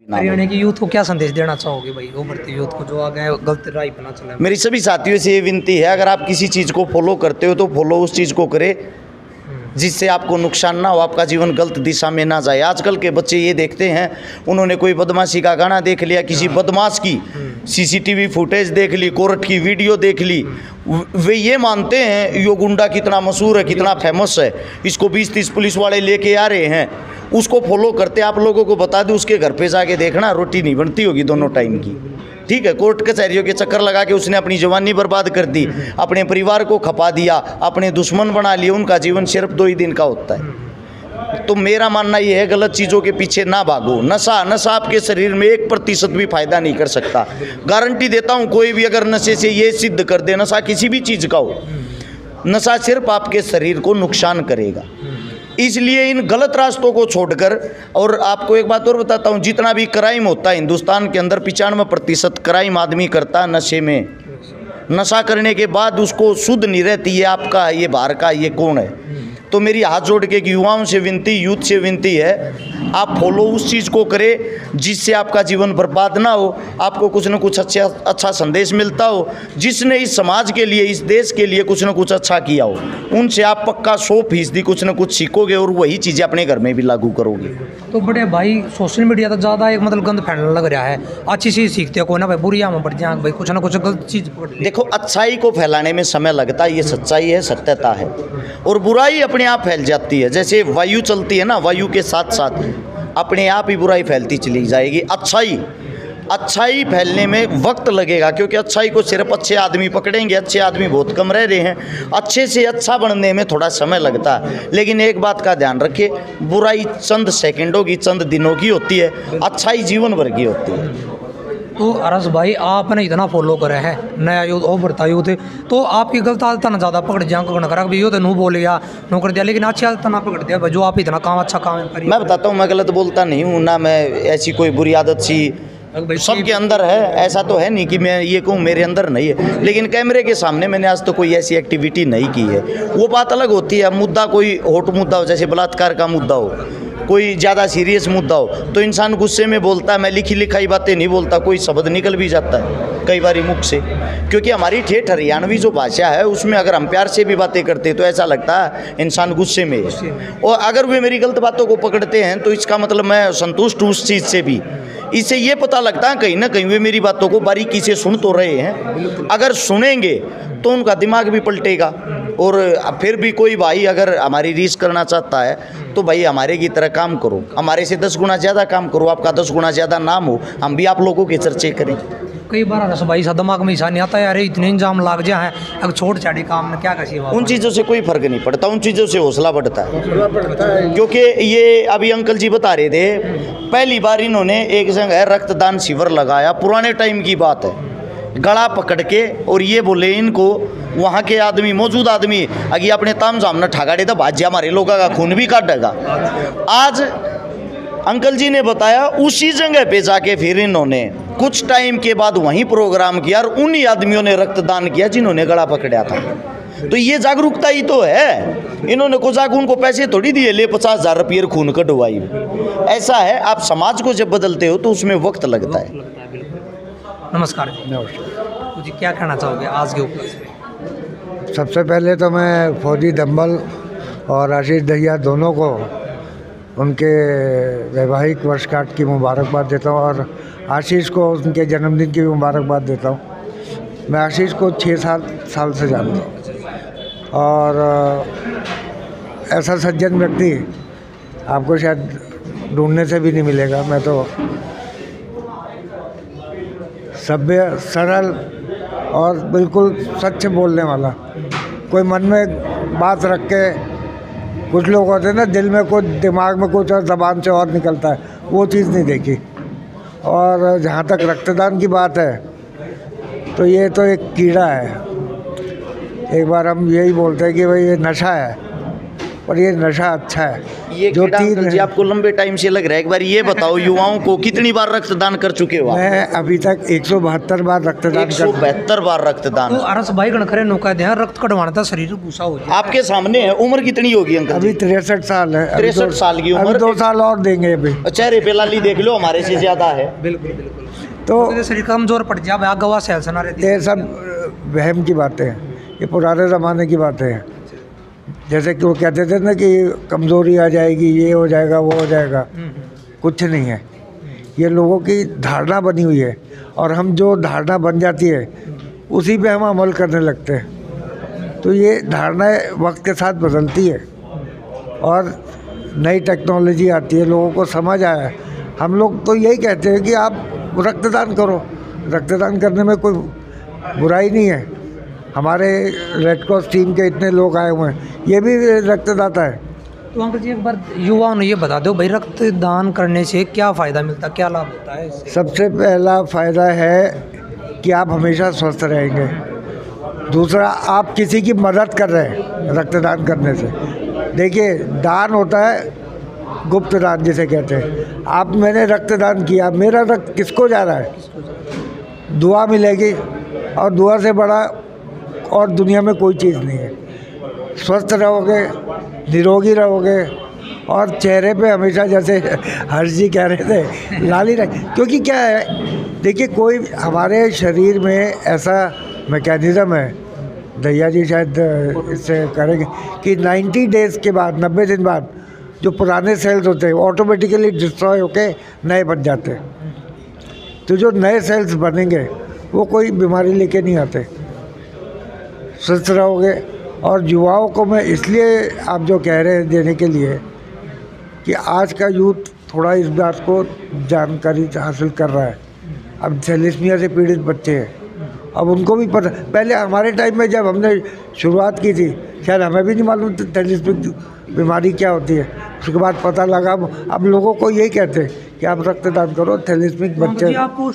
हरियाणा की यूथ को क्या संदेश देना चाहोगे भाई, उभरते यूथ को जो आगे गलत राह पे ना चले? मेरी सभी साथियों से ये विनती है, अगर आप किसी चीज़ को फॉलो करते हो तो फॉलो उस चीज़ को करें जिससे आपको नुकसान ना हो, आपका जीवन गलत दिशा में ना जाए। आजकल के बच्चे ये देखते हैं, उन्होंने कोई बदमाशी का गाना देख लिया, किसी बदमाश की सीसीटीवी फुटेज देख ली, कोर्ट की वीडियो देख ली, वे ये मानते हैं यो गुंडा कितना मशहूर है, कितना फेमस है, इसको 20-30 पुलिस वाले लेके आ रहे हैं, उसको फॉलो करते। आप लोगों को बता दें, उसके घर पे जाके देखना, रोटी नहीं बनती होगी दोनों टाइम की। ठीक है, कोर्ट कचहरियों के चक्कर लगा के उसने अपनी जवानी बर्बाद कर दी, अपने परिवार को खपा दिया, अपने दुश्मन बना लिए, उनका जीवन सिर्फ 2 ही दिन का होता है। तो मेरा मानना ये है, गलत चीज़ों के पीछे ना भागो। नशा आपके शरीर में 1% भी फायदा नहीं कर सकता। गारंटी देता हूँ, कोई भी अगर नशे से ये सिद्ध कर दे, नशा किसी भी चीज़ का हो, नशा सिर्फ आपके शरीर को नुकसान करेगा। इसलिए इन गलत रास्तों को छोड़कर, और आपको एक बात और बताता हूँ, जितना भी क्राइम होता है हिंदुस्तान के अंदर, 95% क्राइम आदमी करता है नशे में। नशा करने के बाद उसको शुद्ध नहीं रहती, ये आपका, ये बाहर का, ये कौन है। तो मेरी हाथ जोड़ के युवाओं से विनती, यूथ से विनती है, आप फॉलो उस चीज़ को करें जिससे आपका जीवन बर्बाद ना हो, आपको कुछ न कुछ अच्छा संदेश मिलता हो, जिसने इस समाज के लिए, इस देश के लिए कुछ न कुछ अच्छा किया हो, उनसे आप पक्का 100% कुछ न कुछ सीखोगे और वही चीज़ें अपने घर में भी लागू करोगे। तो बड़े भाई, सोशल मीडिया तो ज़्यादा एक मतलब गंद फैलने लग रहा है, अच्छी चीज़ सीखते हो कोई ना भाई, बुरिया में बढ़ जाए भाई, कुछ ना कुछ गलत चीज़। देखो, अच्छाई को फैलाने में समय लगता है, ये सच्चाई है, सत्यता है, और बुराई अपने आप फैल जाती है। जैसे वायु चलती है ना, वायु के साथ साथ अपने आप ही बुराई फैलती चली जाएगी। अच्छाई फैलने में वक्त लगेगा, क्योंकि अच्छाई को सिर्फ अच्छे आदमी पकड़ेंगे, अच्छे आदमी बहुत कम रह रहे हैं। अच्छे से अच्छा बनने में थोड़ा समय लगता है, लेकिन एक बात का ध्यान रखिए, बुराई चंद सेकंडों की, चंद दिनों की होती है, अच्छाई जीवन भर की होती है। तो अरस भाई, आपने इतना फॉलो करा है नया यूथ, उभरता यूथ, तो आपकी गलत आदत ना ज़्यादा पकड़ जाए, करा भी यूथ नू बोल गया, नो कर दिया, लेकिन अच्छी आदत ना पकड़ दिया जो आप इतना काम अच्छा काम करिए। मैं बताता हूँ, मैं गलत बोलता नहीं हूँ ना, मैं ऐसी कोई बुरी आदत सी सबके अंदर है, ऐसा तो है नहीं कि मैं ये कहूँ मेरे अंदर नहीं है, लेकिन कैमरे के सामने मैंने आज तो कोई ऐसी एक्टिविटी नहीं की है। वो बात अलग होती है, मुद्दा कोई हॉट मुद्दा हो, जैसे बलात्कार का मुद्दा हो, कोई ज़्यादा सीरियस मुद्दा हो, तो इंसान गुस्से में बोलता है। मैं लिखी लिखाई बातें नहीं बोलता, कोई शब्द निकल भी जाता है कई बारी मुख से, क्योंकि हमारी ठेठ हरियाणवी जो भाषा है उसमें अगर हम प्यार से भी बातें करते हैं तो ऐसा लगता है इंसान गुस्से में है। और अगर वे मेरी गलत बातों को पकड़ते हैं तो इसका मतलब मैं संतुष्ट हूँ उस चीज़ से भी। इससे ये पता लगता है कहीं ना कहीं वे मेरी बातों को बारीकी से सुन तो रहे हैं। अगर सुनेंगे तो उनका दिमाग भी पलटेगा। और फिर भी कोई भाई अगर हमारी रीस करना चाहता है तो भाई हमारे की तरह काम करो, हमारे से 10 गुना ज़्यादा काम करो, आपका 10 गुना ज़्यादा नाम हो, हम भी आप लोगों के चर्चे करें। कई बार रस भाई सा दिमाग में ऐसा नहीं आता यार, इतने इंजाम लाग जाए हैं, अगर छोड़ छाड़ी काम में क्या कैसी बात। उन चीज़ों से कोई फर्क नहीं पड़ता, उन चीज़ों से हौसला बढ़ता है। क्योंकि ये अभी अंकल जी बता रहे थे, पहली बार इन्होंने एक जगह रक्तदान शिविर लगाया, पुराने टाइम की बात है, गला पकड़ के, और ये बोले इनको वहाँ के आदमी, मौजूद आदमी, अगर अपने ताम झाम न ठगाड़े तो भाज्य हमारे लोगों का खून भी काटेगा। आज अंकल जी ने बताया उसी जगह पे जाके फिर इन्होंने कुछ टाइम के बाद वहीं प्रोग्राम किया और उन्हीं आदमियों ने रक्तदान किया जिन्होंने गला पकड़ा था। तो ये जागरूकता ही तो है। इन्होंने को जाकर उनको पैसे थोड़ी दिए, ले 50,000 रुपये खून कटवाई। ऐसा है, आप समाज को जब बदलते हो तो उसमें वक्त लगता है। नमस्कार जी। तो जी क्या कहना चाहोगे आज के ऊपर? सबसे पहले तो मैं फौजी दंबल और आशीष दहिया दोनों को उनके वैवाहिक वर्षगांठ की मुबारकबाद देता हूं, और आशीष को उनके जन्मदिन की मुबारकबाद देता हूं। मैं आशीष को 6 साल से जानता हूं, और ऐसा सज्जन व्यक्ति आपको शायद ढूंढने से भी नहीं मिलेगा। मैं तो सभ्य, सरल और बिल्कुल सच बोलने वाला, कोई मन में बात रख के, कुछ लोग होते हैं ना दिल में कुछ, दिमाग में कुछ और ज़बान से और निकलता है, वो चीज़ नहीं देखी। और जहाँ तक रक्तदान की बात है तो ये तो एक कीड़ा है। एक बार हम यही बोलते हैं कि भाई ये नशा है, और ये नशा अच्छा है। ये जो कीड़ा अंकल जी 3 आपको लंबे टाइम से लग रहा है, एक बार ये बताओ युवाओं को कितनी बार रक्तदान कर चुके हो आप? मैं अभी तक 172 बार रक्तदान कर 172 बार रक्तदान। तो अरस भाई गणखरे नौका दे रक्त कटवाना था, शरीर भूसा हो जाए। आपके सामने है, उम्र कितनी होगी अंकल अभी जी? 63 साल है। 63 साल की उम्र। 2 साल और देंगे अभी। चेहरे पे लाली देख लो, हमारे से ज्यादा है। बिल्कुल बिल्कुल। तो शरीर कमजोर पड़ जाए, भाई गवा सेल सना रहती है। ये सब वहम की बातें हैं, ये पुराने ज़माने की बातें हैं। जैसे कि वो कहते थे ना कि कमज़ोरी आ जाएगी, ये हो जाएगा, वो हो जाएगा। कुछ नहीं है, ये लोगों की धारणा बनी हुई है, और हम जो धारणा बन जाती है उसी पे हम अमल करने लगते हैं। तो ये धारणाएं वक्त के साथ बदलती है और नई टेक्नोलॉजी आती है, लोगों को समझ आया है। हम लोग तो यही कहते हैं कि आप रक्तदान करो, रक्तदान करने में कोई बुराई नहीं है। हमारे रेड क्रॉस टीम के इतने लोग आए हुए हैं, ये भी रक्तदाता है। तो अंकल जी एक बार युवाओं ने ये बता दो भाई, रक्तदान करने से क्या फ़ायदा मिलता, क्या लाभ होता है इससे? सबसे पहला फ़ायदा है कि आप हमेशा स्वस्थ रहेंगे। दूसरा, आप किसी की मदद कर रहे हैं रक्तदान करने से। देखिए, दान होता है गुप्त दान जिसे कहते हैं। आप मैंने रक्तदान किया, मेरा रक्त किसको जा रहा है? दुआ मिलेगी, और दुआ से बड़ा और दुनिया में कोई चीज़ नहीं है। स्वस्थ रहोगे, निरोगी रहोगे, और चेहरे पे हमेशा, जैसे हर्ष जी कह रहे थे, लाली रहे। क्योंकि क्या है, देखिए, कोई हमारे शरीर में ऐसा मैकेनिज़्म है, दहिया जी शायद इससे करेंगे, कि 90 डेज़ के बाद, 90 दिन बाद जो पुराने सेल्स होते हैं ऑटोमेटिकली डिस्ट्रॉय होके नए बन जाते हैं। तो जो नए सेल्स बनेंगे वो कोई बीमारी लेके नहीं आते। स्वस्थ रहोगे। और युवाओं को मैं इसलिए, आप जो कह रहे हैं देने के लिए, कि आज का यूथ थोड़ा इस बात को जानकारी हासिल कर रहा है। अब थैलेसीमिया से पीड़ित बच्चे हैं, अब उनको भी पता। पहले हमारे टाइम में जब हमने शुरुआत की थी, शायद हमें भी नहीं मालूम था थैलेसीमिक बीमारी क्या होती है। उसके बाद पता लगा। अब लोगों को यही कहते हैं कि आप रक्तदान करो, थैलेसीमिक बच्चे। आपको